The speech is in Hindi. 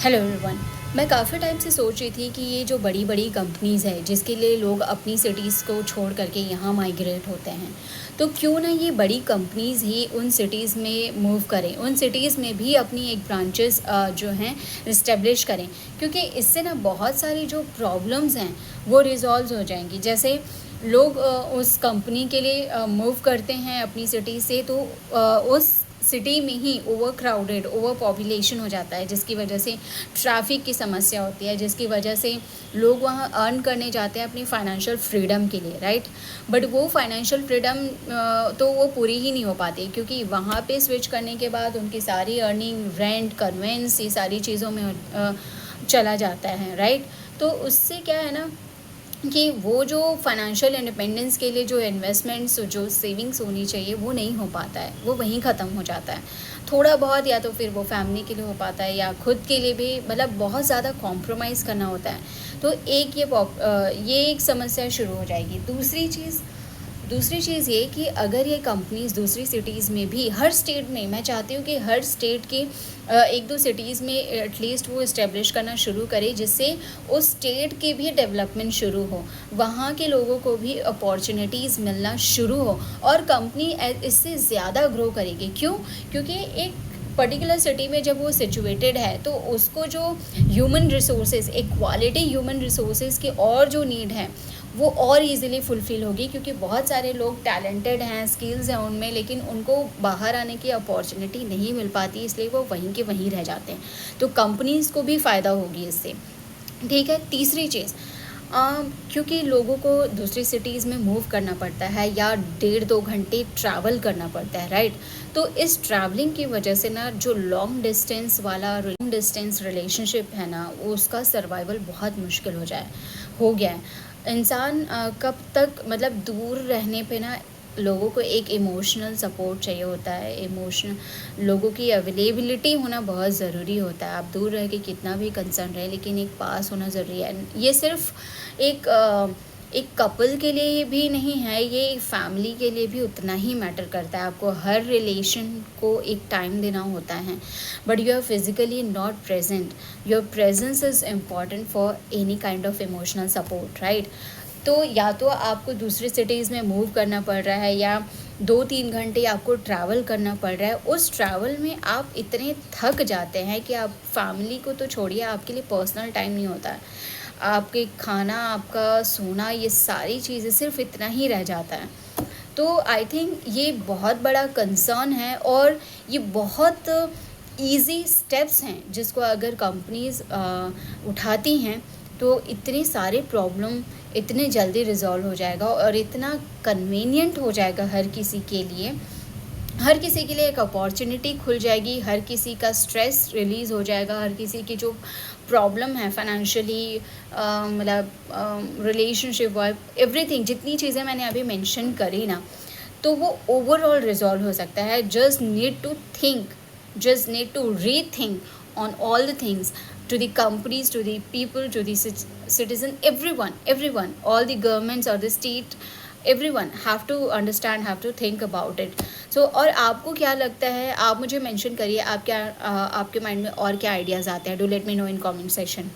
Hello everyone. मैं काफ़ी टाइम से सोच रही थी कि ये जो बड़ी बड़ी कंपनीज़ है जिसके लिए लोग अपनी सिटीज़ को छोड़ करके यहाँ माइग्रेट होते हैं, तो क्यों ना ये बड़ी कंपनीज़ ही उन सिटीज़ में मूव करें, उन सिटीज़ में भी अपनी एक ब्रांचेस जो हैं इस्टेब्लिश करें, क्योंकि इससे ना बहुत सारी जो प्रॉब्लम्स हैं वो रिजॉल्व हो जाएंगी। जैसे लोग उस कंपनी के लिए मूव करते हैं अपनी सिटी से, तो उस सिटी में ही ओवर क्राउडेड, ओवर पॉपुलेशन हो जाता है, जिसकी वजह से ट्रैफिक की समस्या होती है, जिसकी वजह से लोग वहाँ अर्न करने जाते हैं अपनी फाइनेंशियल फ्रीडम के लिए, राइट। बट वो फाइनेंशियल फ्रीडम तो वो पूरी ही नहीं हो पाती, क्योंकि वहाँ पे स्विच करने के बाद उनकी सारी अर्निंग, रेंट, कन्वेंस, ये सारी चीज़ों में चला जाता है, राइट। तो उससे क्या है ना कि वो जो फाइनेंशियल इंडिपेंडेंस के लिए जो इन्वेस्टमेंट्स, जो सेविंग्स होनी चाहिए, वो नहीं हो पाता है, वो वहीं ख़त्म हो जाता है। थोड़ा बहुत या तो फिर वो फैमिली के लिए हो पाता है या खुद के लिए भी, मतलब बहुत ज़्यादा कॉम्प्रोमाइज़ करना होता है। तो एक ये एक समस्या शुरू हो जाएगी। दूसरी चीज़ ये कि अगर ये कंपनीज़ दूसरी सिटीज़ में भी, हर स्टेट में, मैं चाहती हूँ कि हर स्टेट के एक दो सिटीज़ में एटलीस्ट वो इस्टेब्लिश करना शुरू करे, जिससे उस स्टेट की भी डेवलपमेंट शुरू हो, वहाँ के लोगों को भी अपॉर्चुनिटीज़ मिलना शुरू हो, और कंपनी इससे ज़्यादा ग्रो करेगी। क्यों? क्योंकि एक पर्टिकुलर सिटी में जब वो सिचुएटेड है, तो उसको जो ह्यूमन रिसोर्सेज, एक क्वालिटी ह्यूमन रिसोर्सेज की और जो नीड है वो और इजीली फुलफ़िल होगी, क्योंकि बहुत सारे लोग टैलेंटेड हैं, स्किल्स हैं उनमें, लेकिन उनको बाहर आने की अपॉर्चुनिटी नहीं मिल पाती, इसलिए वो वहीं के वहीं रह जाते हैं। तो कंपनीज़ को भी फ़ायदा होगी इससे, ठीक है। तीसरी चीज़, क्योंकि लोगों को दूसरी सिटीज़ में मूव करना पड़ता है या 1.5-2 घंटे ट्रैवल करना पड़ता है, राइट। तो इस ट्रैवलिंग की वजह से ना जो लॉन्ग डिस्टेंस रिलेशनशिप है ना, उसका सर्वाइवल बहुत मुश्किल हो गया है। इंसान कब तक, मतलब दूर रहने पे ना लोगों को एक इमोशनल सपोर्ट चाहिए होता है, इमोशनल लोगों की अवेलेबिलिटी होना बहुत ज़रूरी होता है। आप दूर रह के कितना भी कंसर्न रहे, लेकिन एक पास होना ज़रूरी है। ये सिर्फ एक कपल के लिए भी नहीं है, ये फैमिली के लिए भी उतना ही मैटर करता है। आपको हर रिलेशन को एक टाइम देना होता है, but you are physically not present, your presence is important for any kind of emotional support, right. तो या तो आपको दूसरी सिटीज़ में मूव करना पड़ रहा है, या 2-3 घंटे आपको ट्रैवल करना पड़ रहा है। उस ट्रैवल में आप इतने थक जाते हैं कि आप फैमिली को तो छोड़िए, आपके लिए पर्सनल टाइम नहीं होता है। आपके खाना, आपका सोना, ये सारी चीज़ें सिर्फ इतना ही रह जाता है। तो आई थिंक ये बहुत बड़ा कंसर्न है, और ये बहुत ईज़ी स्टेप्स हैं जिसको अगर कंपनीज़ उठाती हैं, तो इतने सारे प्रॉब्लम इतने जल्दी रिज़ॉल्व हो जाएगा, और इतना कन्वीनियंट हो जाएगा हर किसी के लिए। हर किसी के लिए एक अपॉर्चुनिटी खुल जाएगी, हर किसी का स्ट्रेस रिलीज़ हो जाएगा, हर किसी की जो प्रॉब्लम है फाइनेंशियली, मतलब रिलेशनशिप वर्क, एवरीथिंग, जितनी चीज़ें मैंने अभी मेंशन करी ना, तो वो ओवरऑल रिजॉल्व हो सकता है। Just need to rethink on all the things, to the companies, to the people, to the citizen, everyone, all the governments or the state, everyone have to understand, have to think about it. So और आपको क्या लगता है, आप मुझे मेंशन करिए, आप क्या आपके माइंड में और क्या आइडियाज़ आते हैं। Do let me know in comment section.